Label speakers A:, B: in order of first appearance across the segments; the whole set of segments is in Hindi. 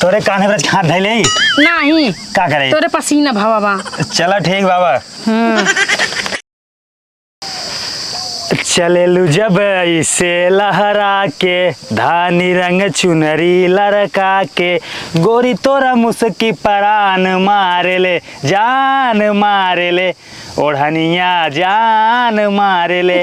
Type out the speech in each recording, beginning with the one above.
A: तोरे कान्हे पर हाथ धैले
B: नहीं
A: का करे
B: तोरे पसीना भावा बा।
A: चला ठीक बाबा। चलेलू जब इसे लहरा के धानी रंग चुनरी लड़का के गोरी तोरा मुस्की परान मारे ले जान मारे ले ओढ़निया जान मारे ले।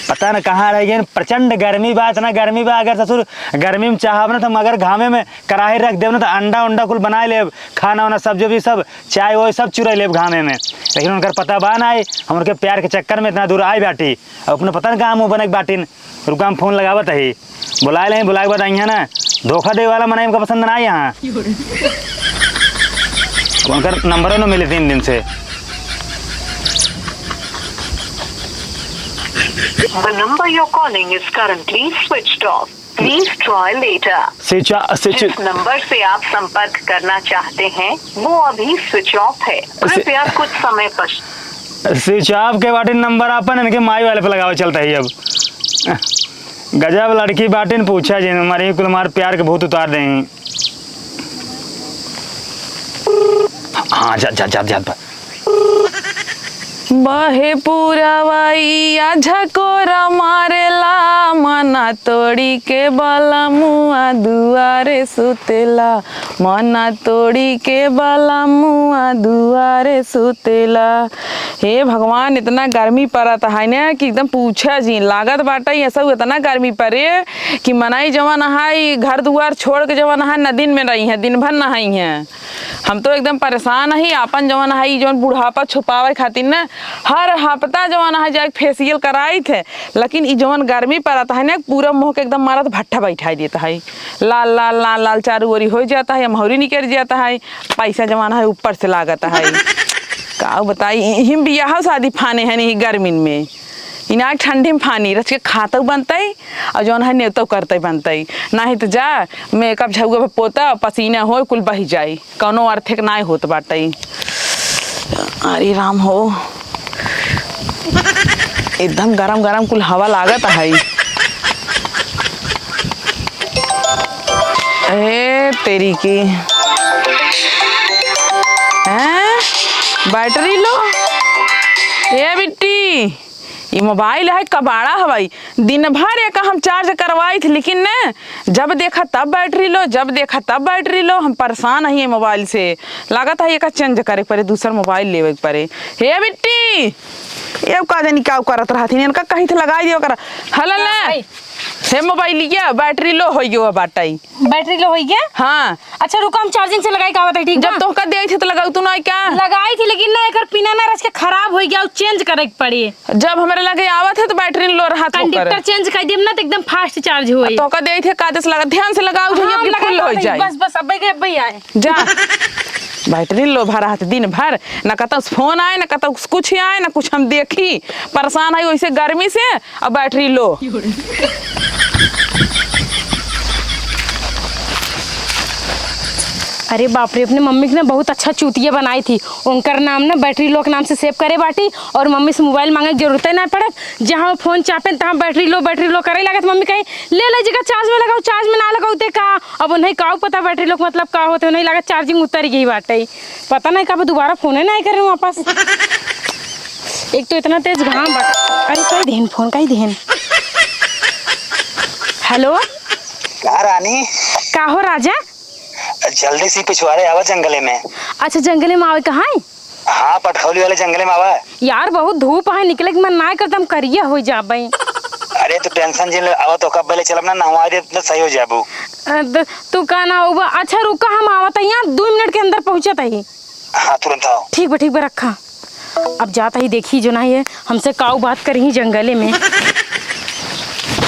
A: पता न कहाँ रह गए। प्रचंड गर्मी बात ना गर्मी बा। अगर ससुर गर्मी में चाहब ना तो मगर घामे में कढ़ाई रख देव ना तो अंडा उंडा कुल बना ले खाना वाना सब जो भी सब चाय वो सब चुरा ले घामे में। लेकिन उनका पता बा ना आई हम उनके प्यार के चक्कर में इतना दूर आई बाटी। अब अपने पता न कहाँ मुँह बने बाटिन रुका हम फोन लगावत है बुलाए ले बुलाए के बाद आई है ना धोखा दे वाला मना इनका पसंद ना आई यहाँ। उनका नंबर न मिले 3 दिन से।
C: The number you're calling is currently switched off. Please try later. जिस नंबर से आप संपर्क करना चाहते हैं वो अभी स्विच ऑफ है। कृपया कुछ समय पश्चात।
A: स्विच ऑफ के बाटिन नंबर अपन इनके माई वाले पे लगावा चलता है। अब गजब लड़की बाटिन पूछा जी हमारे कुल हमारे प्यार के भूत उतार देंगे। हाँ जा जा जा जा
D: बहे पुरवैया झकोरा मारेला मना तोड़ी के बला मुआ दुआरे सुतेला मना तोड़ी के बला मुआ दुआरे सुतेला। हे भगवान इतना गर्मी पड़ता है ना कि एकदम पूछा जी लागत बाटा ही ऐसा इतना गर्मी पड़े कि मनाई जवा नहाई घर दुआर छोड़ के जवा नहाई नदी में रही है दिन भर नहाई है। हम तो एकदम परेशान ही अपन जवान है जौन बुढ़ापा छुपावे खातिर ना हर हफ्ता जवान है जाके फेसियल कराई थे। लेकिन ई जवान गर्मी पड़ता है ना पूरा मुँह के एकदम मारा भट्ठा बैठा देता है लाल लाल लाल लाल चारू ओरी हो जाता है महौरी निकल जाता है पैसा जमाना है ऊपर से लागता है। का बताई हिम बियाह शादी फाने है नहीं गर्मी में इना ठंडी में फानी रच के खाता बनता है और जौन है नेवतो करते बनता है नहीं तो जा मेकअप झुआ पे पोता पसीना हो कुल बही जाए कौनो अर्थिक ना होत बाटे। अरे राम हो एकदम गरम गरम कुल हवा लागत है। ए तेरी की हैं बैटरी लो ए बिट्टी ये मोबाइल है कबाड़ा हवाई दिन भर एक हम चार्ज करवाई थी लेकिन न जब देखा तब बैटरी लो जब देखा तब बैटरी लो। हम परेशान है मोबाइल से लागत है एक चेंज करे पड़े दूसरा मोबाइल लेवे पड़े। हे बिट्टी ये का जानी क्या करत रहती इनका कहीं तो लगाई दियो कर हला ना हे मोबाइल लिया बैटरी लो हो गयो बाटाई
B: बैटरी लो हो गया।
D: हाँ
B: अच्छा रुको हम चार्जिंग से लगाई का ठीक
D: जब तो का दे थे तो लगाऊ तू ना क्या
B: लगाई थी लेकिन ना एकर पिना ना रच के खराब हो गया चेंज करे के पड़ी।
D: जब हमारे लगे आवत है तो बैटरी लो रहा था
B: कंडक्टर चेंज कर देम ना तो एकदम फास्ट चार्ज होई।
D: तो का दे थे कागज लगा ध्यान से लगाओ जो ये फुल हो जाए।
B: बस बस अब के आए
D: जा बैटरी लो भरा है दिन भर ना कहता फोन आए ना कहता कुछ आए ना कुछ हम देखी परेशान है वैसे गर्मी से अब बैटरी लो।
B: अरे बाप रे अपने मम्मी के ना बहुत अच्छा चूतिया बनाई थी उनकर नाम ना बैटरी लो के नाम से सेव करे बाटी और मम्मी से मोबाइल मांगे की जरूरत ना पड़त जहाँ फोन चापे तहाँ बैटरी लो करे लागत। मम्मी कही ले जगह चार्ज में लगाओ चार्ज में ना लगाओ ते का अब नहीं का पता बैटरी लो मतलब का होते नहीं लागत चार्जिंग उतर गई बाटे पता नहीं कब दोबारा फोन नहीं करे वापस। एक तो इतना तेज घाम बट अरे कई देन फोन कई देन। हेलो
A: का रानी
B: का हो राजा
A: जल्दी से पिछवाड़े आवा जंगले में।
B: अच्छा जंगले में आवे कहाँ है?
A: हाँ पटखौली वाले जंगले में आवा
B: यार बहुत धूप है निकले के मन ना करदम करिया हो जाबे।
A: अरे तू टेंशन जे आवा तो कब पहले चलब ना नहवा दे तो सही हो जाबू।
B: तू का ना होगा। अच्छा रुका हम आवत है यहाँ 2 मिनट के अंदर पहुँचत है।
A: हाँ तुरंत आओ।
B: ठीक बा रखा अब जाता ही देखी जो नहीं है हमसे काऊ बात करी जंगले में।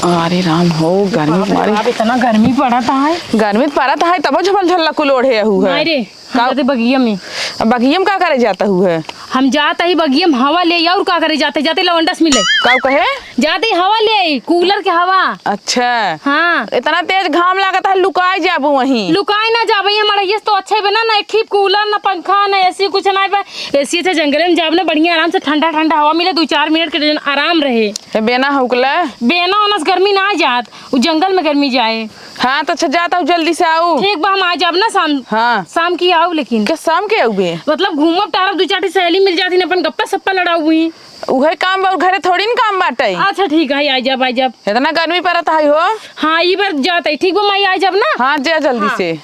D: अरे राम हो गर्मी मारी
B: अब इतना गर्मी पड़ा था है
D: गर्मी पड़ा था है तब झपल झल्ला कुल ओढ़े हुआ है
B: रे बगिया में
D: बगिया में का करे जाता हुआ है।
B: हम जाते ही बगियम हवा ले और का करे जाते जाते लवंडस मिले
D: का कहे
B: जाते ही हवा ले आई कूलर के हवा।
D: अच्छा
B: हाँ
D: इतना तेज घाम लागत है लुकाई जाबू वहीं।
B: लुकाई ना जाबे हमारा ये तो अच्छा बना ना एक कूलर ना पंखा ना एसी कुछ ना एसी से जंगल में जाब ना बढ़िया आराम से ठंडा ठंडा हवा मिले 2-4 मिनट के आराम रहे।
D: बेना हुकला
B: बेना ओनस गर्मी ना जात उ जंगल में गर्मी जाए।
D: हाँ तो अच्छा जाता हूँ जल्दी से आओ।
B: ठीक बा हम आ जाब ना शाम।
D: हाँ
B: शाम की आओ लेकिन
D: क्या शाम के आओगे
B: मतलब घूमब टारब 2-4 सहेली मिल जाती अपन गप्पा सप्पा लड़ाऊ हुई।
D: उहे काम बा घरे थोड़ी न काम बाटे।
B: अच्छा ठीक है आ जाब
D: इतना गर्मी पड़त है हो।
B: हाँ ये बार जाते ठीक बा मैं आ जाब ना।
D: हाँ जा जल्दी
B: हाँ।
D: से।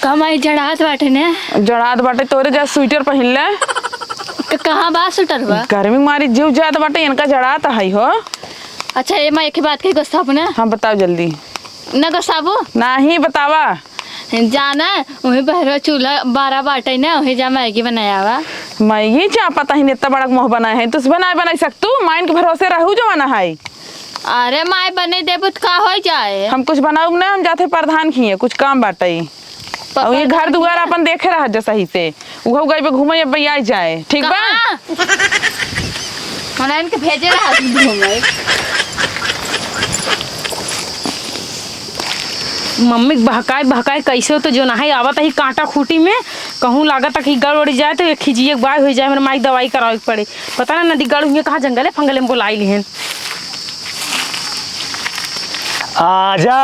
E: कमाई जड़ात बाटे ने
D: जड़ात बाटे तोरे जा स्वेटर पहन ले।
E: कहाँ बा सुटर बा
D: गर्मी मारी जीव जात बाटे इनका जड़ात है हो।
E: अच्छा ये मैं एक बात के गोस्ता अपने
D: हाँ बताओ जल्दी।
E: न गोसाबू
D: नहीं बतावा
E: जाना वही बहरो चूल्हा 12 बाटे ना वही जा मैगी बनाया हुआ।
D: मैगी चा पता ही इतना बड़ा मोह बना है तुझ बना सकतू माइन के भरोसे रहू जो बना है।
E: अरे माय बने देबू तो का हो जाए।
D: हम कुछ बनाऊ ना हम जाते प्रधान खिए कुछ काम बाटे और ये घर दुआर अपन देखे रह जा सही से उहो गई पे घूमे बैया जाए ठीक बा।
E: हमरा इनके भेजे रहा घूमे।
B: मम्मी बहकाए बहकाए कैसे हो तो जो नहाई आवत ही कांटा खूटी में कहूँ लागत कि गड़ उड़ जाए तो एक खिजिए बार हो जाए मेरे माई दवाई करावे के पड़े पता ना नदी गड़ हुई कहाँ जंगल है फंगल में बुलाई लिहन।
A: आजा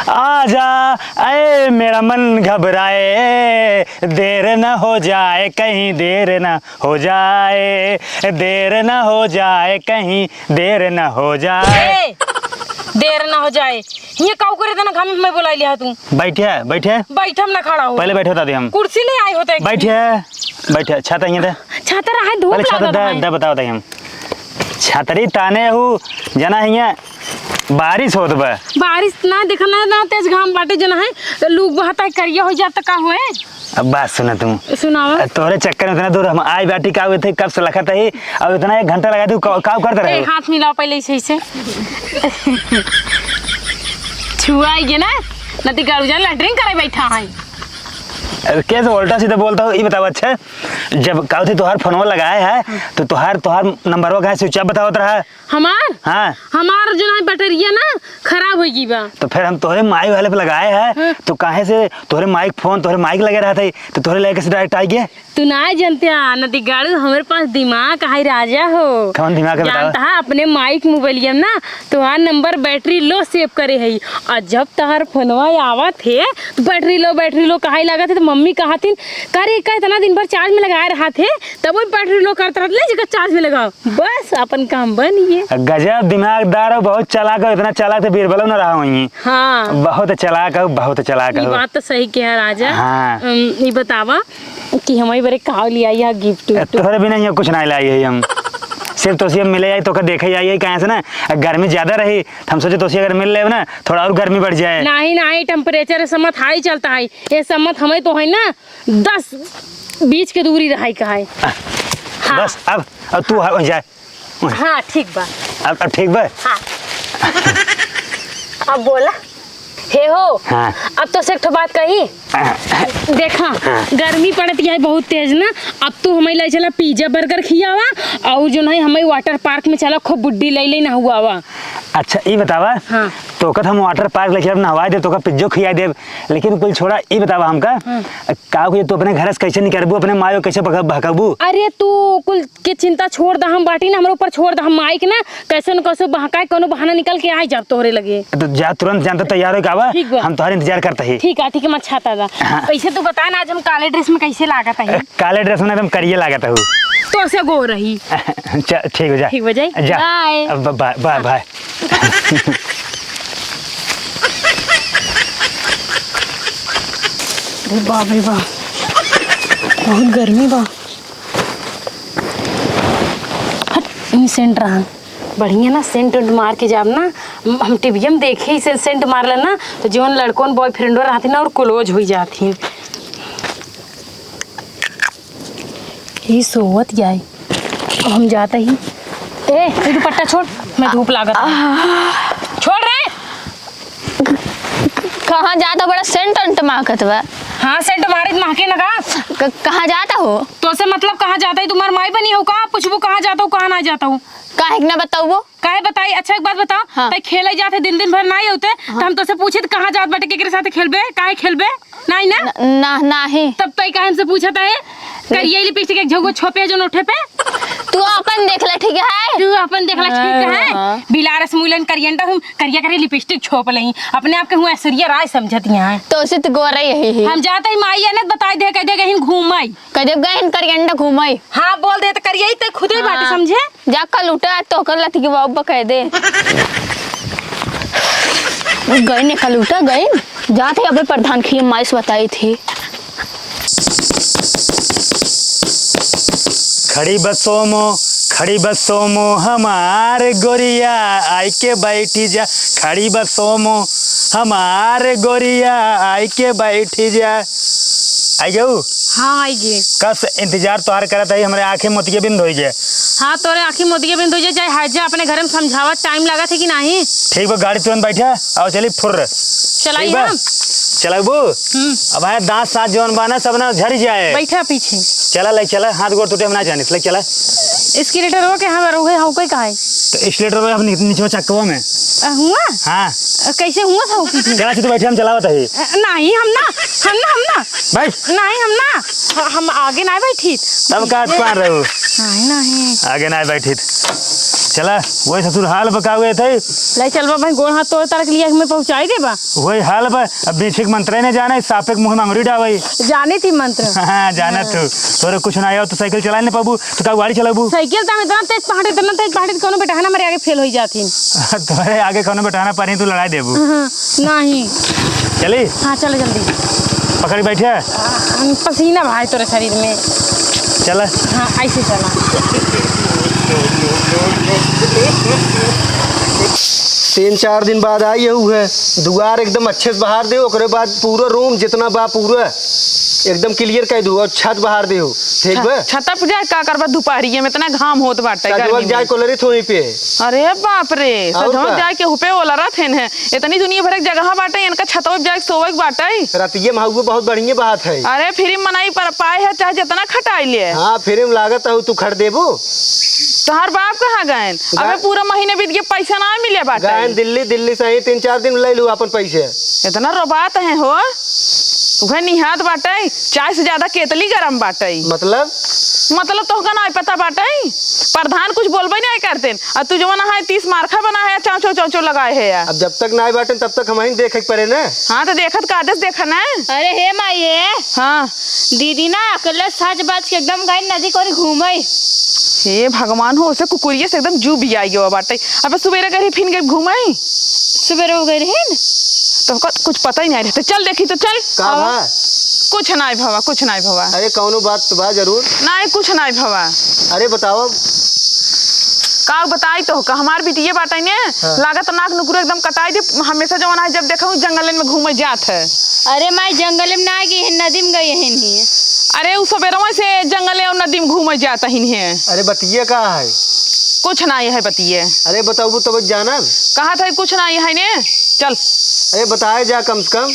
A: आजा अरे मेरा मन घबराए देर न हो जाए कहीं देर न हो जाए देर न हो जाए कहीं देर न हो जाए।
B: देर ना हो जाए ये काऊ करे तना घाम में बुलाई लिया तू।
A: बैठे बैठे
B: बैठम ना खड़ा हो
A: पहले बैठे होता थे हम
B: कुर्सी ले आए होते
A: बैठे छाता यहाँ दे
B: छाता रहा धूप
A: पहले छाता
B: लागत
A: दे बताओ हम छतरी ताने हूँ जना हिया बारिश होत बा
B: बारिश ना देखना ना तेज घाम बाटे जना है लोग बहता करिया हो जाता का होए।
A: अब बात सुना तुम
B: सुनाओ
A: तोरे चक्कर में इतना दूर हम आई बैठी का हुए थे कब से लखत है अब इतना 1 घंटा लगा तू का करते रहे
B: हाथ मिलाओ पहले इसे छुआइए ना नदी गाड़ू जान लैट्रिन करे बैठा है।
A: कैसे उल्टा सीधा बोलता हूँ ये बताओ। अच्छा जब का थे तुहार फोनवा लगाया है तो तुहार नंबरवा कहाँ स्विच ऑफ बतावत रहा
B: हमार
A: हाँ
B: हमार जो है बैटरिया ना खराब हो गई बा
A: तो फिर हम तोहरे माइक वाले पे लगाए हैं तो कहाँ से तोहरे माइक लगे रहा था तो तोहरे लेके से डायरेक्ट आ गया।
B: तू ना जानते नदी गाड़ू हमारे पास दिमाग है राजा हो।
A: कौन दिमाग है
B: जानता है अपने माइक मोबाइल ना तुहार नंबर बैटरी लो सेव करे है और जब तहार फोनवा आवत थे तो बैटरी लो कहा लगा थे तो मम्मी कहा थी करे का इतना दिन भर चार्ज में लगाए रहा थे तब वो बैटरी लो करता रहा जगह चार्ज में लगाओ बस अपन काम बनिए।
A: गजब दिमागदार हो बहुत चालाक हो इतना चालाक तो बीरबल न रहा वही।
B: हाँ
A: बहुत चालाक हो
B: ये बात तो सही कह राजा।
A: हाँ।
B: ये बतावा कि हमारी बड़े कहा लिया यह गिफ्ट
A: तोहरे बिना यहाँ कुछ नहीं लाई है हम सिर्फ तो मिले आई तो देखे जाइए कहाँ से ना गर्मी ज्यादा रही हम सोचे तो अगर मिल ले ना थोड़ा और गर्मी बढ़ जाए।
B: नहीं टेम्परेचर समत हाई चलता है ये समत हमें तो है ना 10-20 के दूरी रहा का है। हाँ।
A: बस अब तू जाए।
B: हाँ ठीक बा
A: अब ठीक बा।
B: हाँ। अब बोला हे हो।
A: हाँ।
B: अब तो से एक बात कही देखा गर्मी पड़ती है बहुत तेज ना अब तू हमें ले चला पिज्जा बर्गर खियावा और जो नहीं हमें वाटर पार्क में चला खूब बुड्डी ले ना हुआ वा।
A: अच्छा ये बतावा
B: हाँ।
A: तो कद हम वाटर पार्क लेके नहवा दे तो का पिज्जो खिया दे लेकिन कुल छोड़ा ये बतावा हमका का तू अपने घर से कैसे निकलबू अपने मायो कैसे भगाबू।
B: अरे तू कुल के चिंता छोड़ दा हम बाटी ना हमारे ऊपर छोड़ दा हम माइक ना कैसे न कैसे बहकाए कोनो बहाना निकल के आ जा तोहरे लगे
A: तो जा तुरंत जानता तैयार हो कावा हम तुम्हारा इंतजार करते ही।
B: ठीक है मत छाता था।
A: हाँ।
B: कैसे तू बता ना आज हम काले ड्रेस में कैसे लागत है
A: काले ड्रेस में एकदम करिए लागत हूँ
B: तो से गो रही।
A: ठीक हो जा
B: ठीक हो जाए
A: जा
E: बाय
A: बाय बाय।
B: बाप रे बाप बहुत गर्मी बा हट सेंट रहा बढ़िया ना सेंट मार के जाब ना हम टीवी में देखे से सेंट मारल ना तो जीवन लड़कों बॉयफ्रेंड रहती ना और क्लोज हो जाती ही सोवत जाए। अब हम जाते ही ए दुपट्टा छोड़ मैं धूप लागत छोड़ रहे
E: कहाँ जाता बड़ा सेंट अंट माकत बा।
B: हाँ सेंट मारे महके लगा।
E: कहाँ जाता हो?
B: तो से मतलब कहाँ जाता है? तुम्हारी माई बनी हो कहाँ? पूछबू कहाँ जाता हूँ कहाँ ना जाता हूँ?
E: काहे के ना बताऊ वो?
B: काहे बताई? अच्छा एक बात बताओ।
E: हाँ।
B: तई खेले जाते दिन भर नहीं होते।
E: हाँ।
B: तो हम तो से पूछे कहाँ जात बाटे केकरे साथे खेलबे? काहे खेलबे? नहीं ना?
E: ना नहीं।
B: तब तई काहे हमसे पूछत है? करिए लिपस्टिक एक झगो छोपे जो नोठे पे।
E: तू अपन देख ले ठीक है।
B: तू अपन देखला ठीक है।
E: हाँ।
B: बिलारस मूलन करियंटा हम करिया करे लिपस्टिक छोप लई। अपने आप के हुआ ऐश्वर्या राय समझत यहां।
E: तो से तो गोरा यही है।
B: हम जाते ही माई ने बताई दे कह दे कहीं घूमई।
E: कजब गए करियंडा घूमई।
B: हाँ बोल दे तो करिए तो खुद ही बात समझे।
E: जा कल उठा तो कर लती के बाबा कह दे। गए ने कल उठा गए जाते अबे प्रधान की माइस बताई थी।
A: खड़ी बसों मो हमारे गोरिया आई के बैठी जा। खड़ी बसों मो हमारे गोरिया आई के बैठी जा। आई गऊ
B: हाँ आएगी।
A: कस इंतजार तोहार करत है हमारे आंखें मोतिये बिंद हो जाए।
B: हाँ तोरे आँखी मोतिये बिंद हो जाए चाहे हाजा अपने घर में समझावा टाइम लगा थे कि नहीं।
A: ठीक बा गाड़ी तुरंत बैठा आओ चली फुर्र
B: चलाइए हम।
A: चलबू अब है दांत साथ जौन बाना सब ना झड़ जाए।
B: बैठा पीछे
A: चला ले चला हाथ गोड़ टूटे हम ना जाने ले चला।
B: स्केलेटर हो के हम रोहे हो कोई कहा है
A: तो स्लेटर में अब नीचे चक्कवा में
B: हुआ।
A: हाँ
B: कैसे हुआ था पीछे?
A: चला तू बैठे हम चलावत है।
B: नहीं हम ना
A: बैठ
B: नहीं हम ना हम आगे ना बैठी।
A: तब का पार रहो
B: नहीं
A: आगे ना बैठी चला वही ससुर हाल बका हुए थे।
B: ले चल बा भाई गोड़ हाथ तोड़ तड़क लिया मैं पहुंचाई दे बा।
A: वही हाल बा अब बेचिक मंत्र ने जाना है सापे मुंह में अंगुरी डावई।
B: जाने थी मंत्र।
A: हाँ जाना तू तोरे कुछ ना आयो तो साइकिल चला नहीं पाबू तो का गाड़ी चलाबू।
B: साइकिल तो इतना तेज पहाड़ी कोनो बेटा है ना मेरे आगे फेल हो जाती।
A: तोरे आगे कोनो बैठाना पारी तू लड़ाई देबू।
B: नहीं
A: चली
B: हाँ चलो जल्दी
A: पकड़ी बैठे
B: पसीना भाई तोरे शरीर में।
A: चला
B: हाँ ऐसे चला।
F: 3-4 दिन बाद आई है दुआर एकदम अच्छे से बहार दे ओकरे बाद पूरा रूम जितना बा पूरा एकदम क्लियर कर दू और छत बहार दे हो ठीक बा।
D: छता पे जाए का करबा दुपहरिये में इतना घाम होत बाटे
F: काजवा
D: गर्मी
F: जाए
D: में।
F: कोलरी थोड़ी पे।
D: अरे बाप रे
F: और
D: सजवा
F: का?
D: जाए के हुपे ओला रहन है इतनी दुनिया भर के जगह बाटे इनका छतवा पे जाए के सोवे के बाटे।
F: रातिये में हुआ बहुत बढ़िया बात है।
D: अरे फिर मनाई पर पाए है चाहे जितना खटाई ले।
F: हाँ फिर लागत है तू खड़ देबू।
D: तोहर बाप कहाँ गए? अबे पूरा महीने बीत गया पैसा ना मिले बाटे।
F: गए दिल्ली से ही 3-4 दिन ले लू अपन पैसे।
D: इतना रोबात है हो वह निहात बाटे चाय से ज्यादा केतली गरम बाटे। मतलब तो का ना पता बाटे प्रधान कुछ बोलबे नहीं करते और तू जवन है 30 मार्खा बना है चाँचो चाँचो लगाए है यार।
F: अब जब तक ना बाटे तब तक हम ही देखे के पड़े ना।
D: हाँ तो देखत का आदेश देखा ना।
E: अरे हे माई है
D: हाँ
E: दीदी ना अकेले साज बाज के एकदम गई नदी को घूमई।
D: हे भगवान हो उसे कुकुरिये से एकदम जू भी आई गयो बाटे। अब सुबेरे गई फिर गई घूमई
E: सुबह हो गई रही
D: तो कुछ पता ही नहीं रहते। चल देखी तो चल
F: का भा?
D: कुछ नहीं भवा कुछ नहीं भवा।
F: अरे कौनो बात तो बा जरूर।
D: नहीं कुछ नहीं भवा।
F: अरे बताओ
D: का बताई तो का हमार बिटिया बाटे ने लागत नाक नुकुर एकदम कटाई दे हमेशा जवन है जब देखा जंगल में घूमे जात है।
E: अरे माई जंगल में ना गई नदी में गई है।
D: अरे उ सबेरवा से जंगल और नदी में घूमे जाता ही है।
F: अरे बतिये का है?
D: कुछ नहीं है बतिये।
F: अरे बताओ तो जाना
D: कहा था कुछ नहीं है ने चल।
F: अरे बताए जा कम से कम।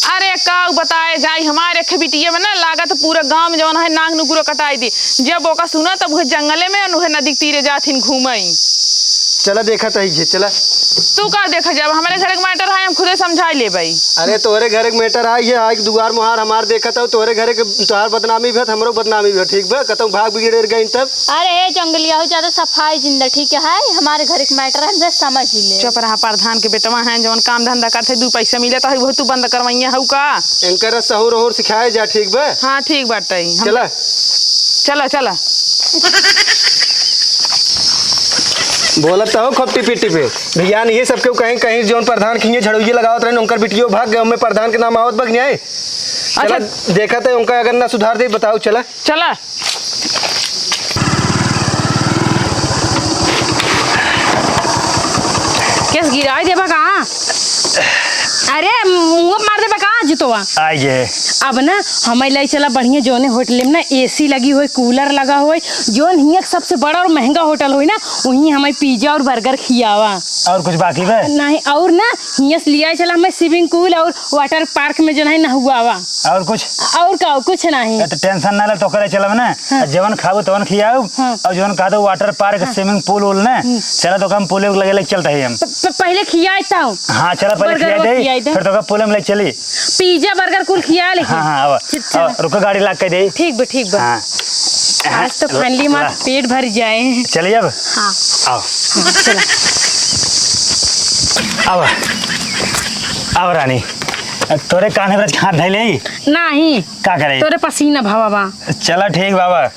D: अरे का बताए जाई हमारे एक बिटिया में ना लागत पूरा गांव में जवन है नाग नुकुरो कटाई दी जब ओका सुना तब वह जंगले में और नदी के तीरे जाथिन घूमई।
F: चला देखा तही चला
D: तू का देखा जब हमारे घर के मैटर है हम खुदे समझाई ले भाई।
F: अरे तोहरे घर के मैटर आई है आज दुआर मुहार हमार देखा था तोहरे घर के तोहार बदनामी भी हमरो बदनामी भी ठीक बा कतौ भाग बिगड़ गई तब।
E: अरे जंगलिया हो ज्यादा सफाई जिंदा ठीक है हमारे घर के मैटर है समझ ही ले।
D: चुप रहा प्रधान के बेटवा है जवन काम धंधा करते 2 पैसा मिले तो वह तू बंद करवाइया हउ का।
F: इनकर सहूर ओहूर सिखाए जा ठीक बा।
D: हाँ ठीक बाटे
F: चला
D: चला चला
F: बोलत तो खपटी पिट्टी पे भैया नहीं सबके कहीं कहीं जोन प्रधान खिंगे झड़ुइये लगावत रहे उनकर बिटियो भाग गए में प्रधान के नाम आवत बग न्याय। चला देखा था उनका अगर ना सुधार दे बताओ चला
D: चला।
B: केस गिराई देबा कहाँ? अरे मुंह मार दे बका जितवा
A: आइए।
B: अब ना हमें ले चला बढ़िया जोने होटल में ना एसी लगी हुई, कूलर लगा हुआ, जोन हियां सबसे बड़ा और महंगा होटल हुई ना, वहीं हमें पिज्जा और बर्गर खियावा।
A: और कुछ बाकी है?
B: नहीं, और ना हियां से लिया चला हमें स्विमिंग पूल और वाटर पार्क में जो है नहुआवा।
A: और कुछ?
B: और का कुछ नहीं।
A: तो टेंशन ना ले, तो करे चलब ना। जवन खाओ तवन खियाओ। और जवन खा दो वाटर पार्क स्विमिंग पूल उल ना, चलो तो हम पूले लगे चलते हैं हम।
B: पहले खियाता हूँ।
A: हाँ चलो पहले खिया दे, फिर तो पूले में ले चली।
B: पिज्जा बर्गर कुल खिया लेकिन।
A: हाँ अब रुको, गाड़ी ला के दे।
B: ठीक बा ठीक बा।
A: हाँ।
B: आज तो फाइनली हमारा पेट भर जाए।
A: चलिए अब।
B: हाँ
A: आओ
B: चला।
A: अब रानी तोरे कान्हे पर हाथ धैले
B: नहीं
A: का करे?
B: तोरे पसीना भावा।
A: चलो ठीक बाबा।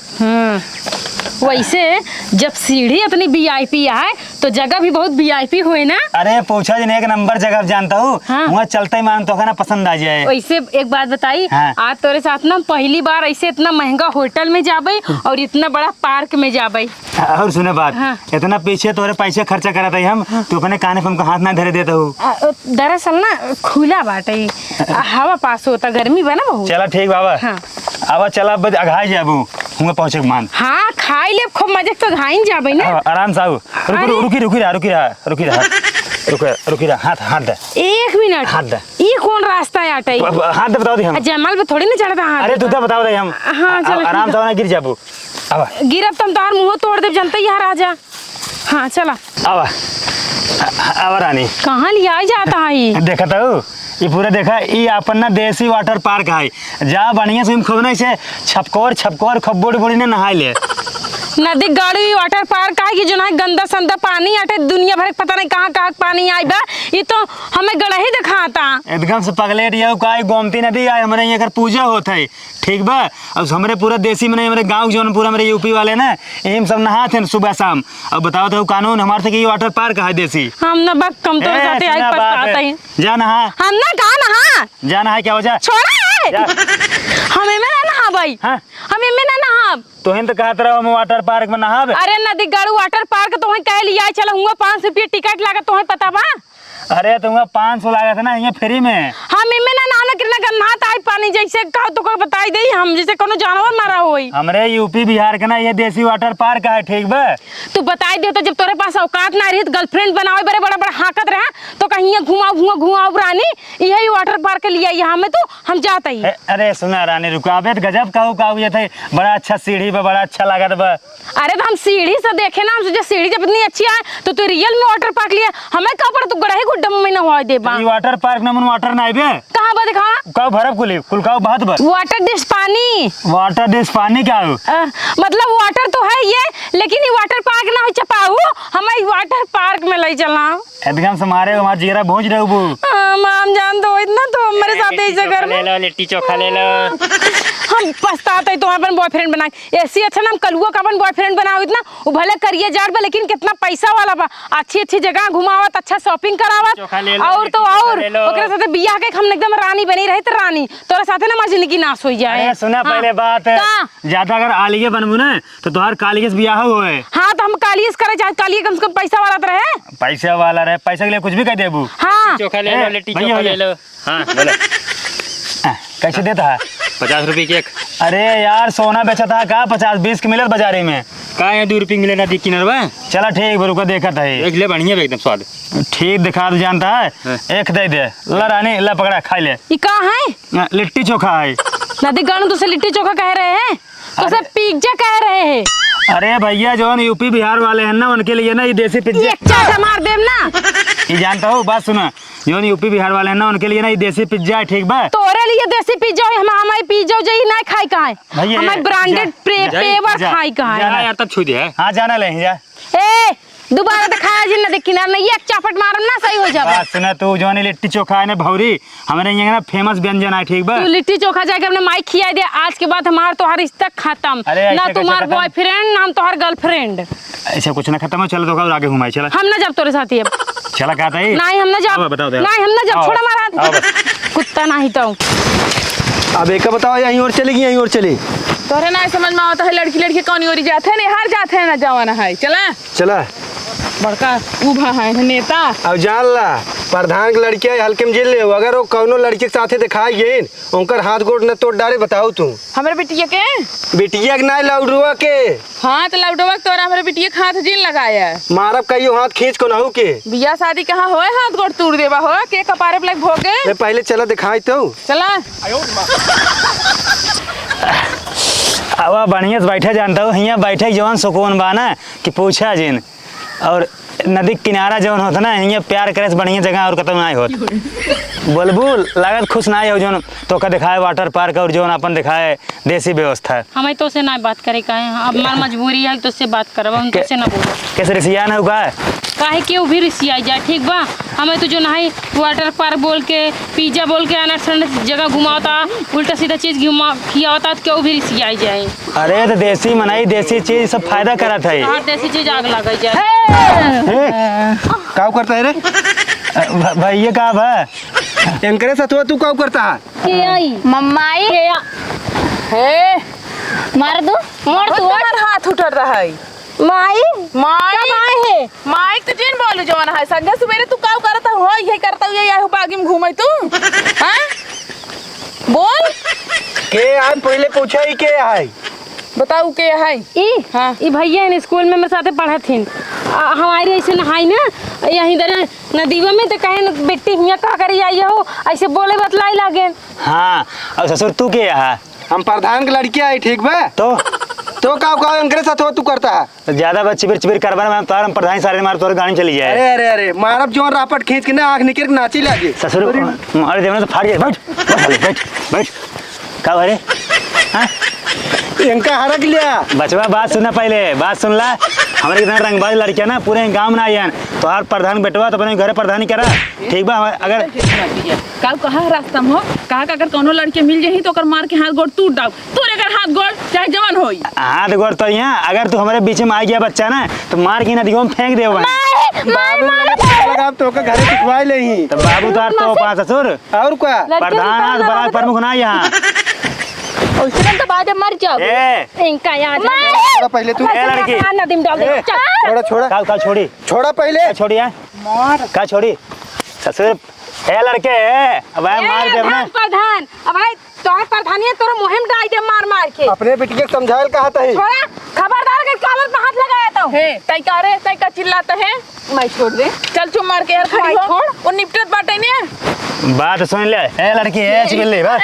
B: वैसे जब सीढ़ी इतनी वीआईपी है तो जगह भी बहुत वीआईपी हुए ना।
A: अरे पूछा जी, एक नंबर जगह जानता हूँ।
B: हाँ।
A: वहाँ चलते ही मान तो ना पसंद आ जाए।
B: वैसे एक बात बताई।
A: हाँ।
B: आज तोरे साथ ना पहली बार ऐसे इतना महंगा होटल में जाबे और इतना बड़ा पार्क में जाबे।
A: और सुने बात।
B: हाँ।
A: इतना पीछे तोरे पैसे खर्चा करा था हम। हाँ। तो अपने काने पे हमको हाथ ना धरे देता हूँ।
B: दरअसल ना खुला बाटे, हवा पास होता, गर्मी बा ना बहुत।
A: चला ठीक बाबा।
B: हाँ।
A: अब चला अघाई जाबू हुआ पहुँचे मान।
B: हाँ खाई ले खूब मजे तो घाइन जाबे ना।
A: आराम से आओ। रुकी रहा हाथ दे।
B: एक मिनट,
A: हाथ दे।
B: ये कौन रास्ता है आटे?
A: हाथ दे बताओ दी हम।
B: जमाल पे थोड़ी ना चढ़ता हाथ।
A: अरे तू तो बताओ दे हम।
B: हाँ चलो
A: आराम से गिर जाबू। अब
B: गिरब तुम तार मुंह तोड़ दे, जनता यहाँ राजा। हाँ चला।
A: अब रानी
B: कहाँ लिया जाता है?
A: देखा तो ये पूरा देखा, ये अपन ना देसी वाटर पार्क है। जा बढ़िया से खूब ना इसे छपकोर खूब बड़ी ना नहाए ले।
B: नदी गाड़ी वाटर पार्क है, ये जो है गंदा संदा पानी आटे, दुनिया भर पता नहीं कहाँ कहाँ पानी आई बा। ये तो हमें गड़ा ही दिखाता।
A: एकदम से पगले रही है। गोमती नदी आए हमारे यहाँ कर पूजा होता है, ठीक बा। अब हमारे पूरा देसी में हमारे गाँव जो पूरा मेरे यूपी वाले ना, यही सब नहाते हैं सुबह शाम। अब बताओ तो कानून हमारे से वाटर पार्क है देसी।
B: हम ना बस कम तो जाते आई पछताता ही।
A: जा नहा।
B: हम ना कहाँ नहा?
A: जा नहा, क्या वजह?
B: छोड़ा है हमें में ना नहा भाई।
A: हाँ?
B: हमें में ना नहा।
A: तो हिंद कहते रहो हम वाटर पार्क में नहा।
B: अरे नदी गाड़ू वाटर पार्क तो कह लिया, चलो हुआ 5 रुपये टिकट लगा, तो पता बा?
A: अरे तुमका 500 लगा था ना ये फ्री में।
B: हम इमे ना नाना कितना गन्ना ताई पानी जैसे कहो तो कोई बताई दे, हम जैसे कोनो जानवर मारा होई।
A: हमरे यूपी बिहार का ना ये देसी वाटर पार्क है, ठीक बा।
B: तू बताई दे तो जब तोरे पास औकात ना रही, गर्लफ्रेंड बनावे बड़े बड़ा बड़ा हाकत रहा तो कहीं घुमाओ रानी, यही वाटर पार्क लिया यहाँ में तो हम जाते ही।
A: अरे सुना रानी रुकाबे गजब कहू ये थे, बड़ा अच्छा सीढ़ी बा, बड़ा अच्छा लागत बा।
B: अरे तो हम सीढ़ी से देखे ना, हम सोचे सीढ़ी जब इतनी अच्छी है तो तू रियल में वाटर पार्क लिया, हमें कहाँ पर तू गड़ा ही गुड्डम में ना हुआ दे बा।
A: ये वाटर पार्क में मन वाटर ना आइबे।
B: कहाँ बा दिखा?
A: काऊ भरब कुल काऊ बहुत बा।
B: वाटर डिश पानी।
A: वाटर डिश पानी क्या हो?
B: मतलब वाटर तो है ये, लेकिन ये वाटर पार्क ना हो चपाऊ, हमें वाटर पार्क में ले चलना।
A: एकदम से मारे हमारा जीरा भूंज रहे हो।
B: माम जान दो इतना तो मेरे साथ ऐसे घर में।
A: ले लो लिट्टी चोखा ले लो।
B: हम पछताते तो अपन बॉयफ्रेंड बना ऐसी अच्छा ना, हम कलुआ का अपन बॉयफ्रेंड बनाओ इतना, वो भले करिए जाट बा लेकिन कितना पैसा वाला बा, अच्छी अच्छी जगह घुमावत, अच्छा शॉपिंग करावत, और तो और ओकरे साथे बियाह के हम एकदम रानी बनी रही तो रानी तोरा साथे ना हमारी जिंदगी नाश हो जाए।
A: अरे सुना पहले बात है, ज्यादा अगर आलिये बनबू ना तो तोहर कालिये से बियाह होए।
B: हाँ तो हम कालिये से करे चाहे, कालिये कम से कम पैसा वाला तो रहे।
A: पैसा वाला रहे, पैसा के लिए कुछ भी कह देबू।
B: हाँ
G: चोखा ले लो, लिट्टी चोखा ले लो। हाँ बोलो।
A: कैसे देता है?
G: 50 रुपए की एक।
A: अरे यार सोना बेचा था का 50-20 के मिलत बाजारी में।
G: का है 2 रुपए मिले ना दी किनर बा।
A: चला ठीक रुको देखा था
G: एक ले बढ़िया बा, एकदम स्वाद।
A: ठीक दिखा दे, जानता है एक दे दे ला रानी, ला पकड़ा खा ले।
B: ये कहाँ है?
A: लिट्टी चोखा है।
B: नदी गानू तुझसे लिट्टी चोखा कह रहे हैं तो सब पिज्जा कह रहे हैं।
A: अरे भैया जो यूपी बिहार वाले हैं ना उनके लिए ना ये देसी पिज्जा।
B: एक चाटा मार देम ना।
A: ये जानता हूँ, बात सुना, जो यूपी बिहार वाले हैं ना उनके लिए ना ये देसी पिज्जा है, ठीक बा।
B: तोरे लिए देसी पिज्जा है, हम हमारी पिज्जा जो ही ना खाई कहाँ है, हमारे ब्रांडेड पेवर खाई कहाँ है
G: यार तब छू दे।
A: हाँ जाना ले जा।
B: ए दोबारा तो खाया जी ना, देखी ना एक चापट मारम ना सही हो जाए।
A: बात सुना तू, जो लिट्टी चोखा है ना भौरी, हमारे यहाँ ना फेमस व्यंजन है, ठीक बा।
B: तू लिट्टी चोखा जाके अपने माइक खिया दे, आज के बाद हमारा तुम्हारा रिश्ता खत्म, ना तुम्हारा बॉयफ्रेंड ना हम तुम्हारा गर्लफ्रेंड।
A: ऐसा कुछ ना खत्म हो, चलो तो आगे घुमाई चला।
B: हम ना जब तोरे साथ ही अब
A: चला कहता है
B: नहीं, हम ना जब
A: बताओ
B: नहीं, हम ना जब छोड़ा मारा कुत्ता नहीं तो।
F: अब एक बताओ, यहीं और चलेगी यहीं और चली।
D: तोरे ना समझ में आता है, लड़की लड़की कौन ओरी जाते हैं, हार जाते हैं ना, जवाना है चला
F: चला
D: बड़का उभा है नेता।
F: अब जान ला प्रधान के लड़किया हल्के में जेल ले अगर वो कौनो लड़की के साथे दिखाई गए उनकर हाथ गोड़ न तोड़ डाले बताओ तू।
D: हमारे बिटिया के
F: बिटिया के ना लौडुआ के
D: हाँ तो लौटवा के तोरा हमारे बिटिया के हाथ जीन लगाया।
F: मारब कहियो हाथ खींच को नहू के।
D: बियाह शादी कहाँ होए हाथ गोड़ तोड़ देवा हो के कपारे पे लग भोगे।
F: ले पहले चला दिखाई तो
D: चला
A: अब बढ़िया से बैठे जानता हूँ यहाँ बैठे जवन सुकून बा ना कि पूछा जिन और नदी किनारा जवन होता ना यहाँ प्यार करे से बढ़िया जगह और कतौ ना होत। बुलबुल लागत खुश ना हो जौन तो का दिखाए वाटर पार्क और जौन अपन दिखाए देसी व्यवस्था।
B: हमें तो से ना बात करे का है, अब हमार मजबूरी है तो से बात करब, हम तो से ना बोलो
A: कैसे रिसिया ना होगा
B: काहे के भी रिसिया जाए। ठीक बा हमें तो जो नहीं वाटर पार्क बोल के पिज्जा बोल के अनसन जगह घुमावता उल्टा सीधा चीज खियावता तो क्यों भी रिसिया जाए।
A: अरे तो देसी मनाई देसी चीज सब फायदा करत है।
B: हाँ देसी चीज आग लग जाए।
F: का करता है रे
A: भैया का बा
F: एंकरे सतुआ तू का करता है
E: के आई मम्माई
D: हे
E: मार दो
D: मोर तुम्हार हाथ उठ रहा है।
E: माई
D: माई
E: कब आए है
D: माइक तो जिन बोलू जवान है संजय सुबेरे तू का करता हो यही करता हूँ यही बागी में घूमे तू हाँ बोल
F: के आज पहले पूछा ही के है
D: बताऊ के है
B: ई
D: हाँ।
B: ई भैया इन स्कूल में मेरे साथे पढ़ा थीन हमारी ऐसे नहाई ना यहीं इधर नदीवा में तो कहे न बेटी हियाँ का करी आई हो ऐसे बोले बतलाई लागे।
A: हाँ और ससुर तू के है
F: हम प्रधान के लड़की आई ठीक बा
A: तो
F: का एंकरे सतुआ तू करता है
A: तो ज्यादा बस चिबिर चिबिर करबा मैं तार हम प्रधान सारे मार तोर गाड़ी चली जाए।
F: अरे अरे अरे मारब जोन रापट खींच के ना आँख निकल के नाची लागे
A: ससुर मारे देवना तो फाड़ जाए। बैठ बैठ बैठ का भरे हाँ
F: इनका हरक लिया
A: बचवा बात सुनना पहले बात सुन ला हमारे कितना रंगबाज लड़किया ना पूरे गांव में आई तो हर प्रधान बेटवा तो अपने घर प्रधानी करा ठीक बा अगर
D: कल कहा रास्ता में हो कहा कि अगर कोनो लड़के मिल जाही तो ओकर मार के हाथ गोड़ टूट दाओ तोरे अगर हाथ गोड़ चाहे जवान होई
A: हाथ गोड़ तो यहाँ अगर तू हमारे बीच में आ गया बच्चा ना तो मार के नदियों में फेंक दे
F: बाबू लगा तो के घरे पिटवाई लेही
A: तो बाबू तो तो पास ससुर
F: और क्या
A: प्रधान आज बड़ा प्रमुख ना यहाँ
E: उसने तो बाद में मर जाओ
B: इनका याद
F: छोड़ा पहले तू
A: ए लड़की
B: नदी में डाल दे
F: छोड़ा छोड़ा
A: का छोड़ी
F: छोड़ा पहले
A: छोड़ी है का छोड़ी ससुर ए लड़के अब मार दे ना
B: प्रधान अब भाई तोहर प्रधानिया तोरा मुहिम डाल दे मार मार के
F: अपने बिटिया के समझायल कहा था
B: छोड़ा खबरदार के कालर पे हाथ लगाया तो
D: हे तई का रे तई का चिल्लाता है
B: मैं छोड़ दे
D: चल चुम मार के यार खड़ी हो
B: छोड़।
D: वो निपटत बाटे ने
A: बात सुन ले ए लड़की ए चिल्ली बस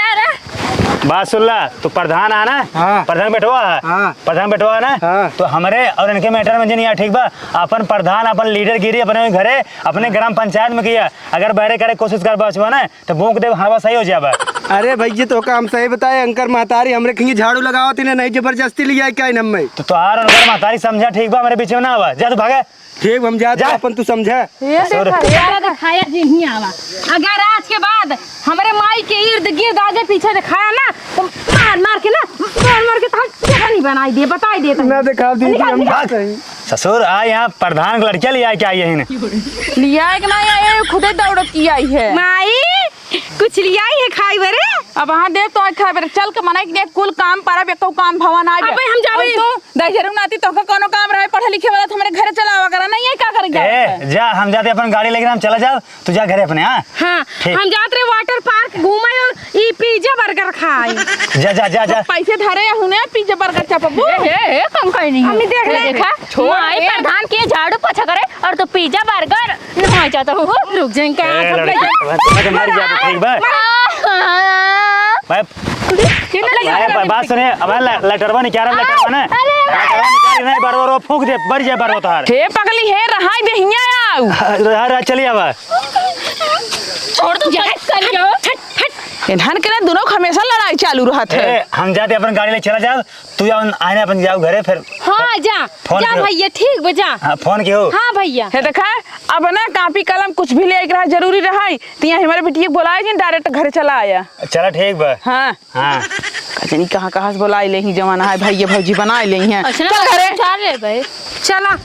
A: बात सुन ला तू प्रधान आना
F: हाँ।
A: प्रधान बैठवा
F: हाँ।
A: प्रधान बैठवा ना
F: हाँ।
A: तो हमारे और इनके मैटर में नहीं ठीक बा अपन प्रधान अपन लीडर गिरी अपने घरे अपने ग्राम पंचायत में किया अगर बहरे करे कोशिश कर बचवा ना तो भूख दे हवा सही हो जाबा।
F: अरे भैया तो का हम सही बताए अंकर महतारी हमरे कहीं झाड़ू लगाओ तीने नहीं जबरदस्ती लिया क्या इन में
A: तो तोहार उनकर महतारी समझा ठीक बा मेरे बीच में ना आवा जा तू भागे
F: ठीक हम जा अपन तू समझा
B: यार दिखाया जी नहीं आवा अगर आज के बाद हमारे माई के इर्द गिर्द आगे पीछे दिखाया ना तो मार मार के ना मार के तो जगह नहीं बनाई दे बताई दे
F: ना दिखा दी हम बात सही
A: ससुर आ यहाँ प्रधान की लड़कियां ले आए क्या आई है
D: लिया है कि ना ये खुदे दौड़त की आई है
B: माई कुछ लिया है खाई बरे
D: अब हां दे तो खा बेर चल के मनाई के कुल काम पारा बेको काम भवन आ
B: अबे हम जावे
D: तो दजरू नाती तो का कोनो काम रहे पढ़े लिखे वाला तो हमारे घर चलावा करा नहीं है का कर
A: ए जा हम जाते अपन गाड़ी लेके हम चला जाओ तू जा घरे अपने हाँ
B: हाँ
A: ठीक।
B: हम जाते रहे वाटर पार्क घूमे और ई पिज्जा बर्गर खाए
A: जा जा जा जा
D: पैसे धरे हुने पिज्जा बर्गर चपबू
E: ए कम कहीं नहीं
B: मम्मी देख ले
E: देखा माई प्रधान के झाड़ू पोछा करे और तो पिज्जा बर्गर नहीं जाता हो
B: रुक जाए का
A: ए,
B: सब ले
A: लड़की, मर जा ठीक बा भाई बात सुने अब लेटरवा नहीं क्या लेटरवा ना लेटरवा निकाल नहीं बार फूंक दे बढ़ जाए बार तार
D: हे पगली हे रहाई दे हिया
A: रहा चली आवा
E: छोड़ दो कर जाओ
D: इन्हन के ना दोनों हमेशा लड़ाई चालू रहत है
A: हम जाते अपन गाड़ी ले चला जाओ तू जाओ आने अपन जाओ घरे फिर
B: हाँ जा
A: फोन
B: जा
A: करो।
B: भैया ठीक बजा
A: हाँ, फोन क्यों
B: हाँ भैया
D: हे देखा अब ना कॉपी कलम कुछ भी ले रहा जरूरी रहाई तो यहाँ हमारे बिटिया बुलाए जी डायरेक्ट घर चला आया
A: चला ठीक बा
D: हाँ
A: हाँ
D: कजनी कहाँ से बुलाए ले ही जमाना है भैया भौजी बनाए ले हैं
E: अच्छा ना ले भाई
B: चला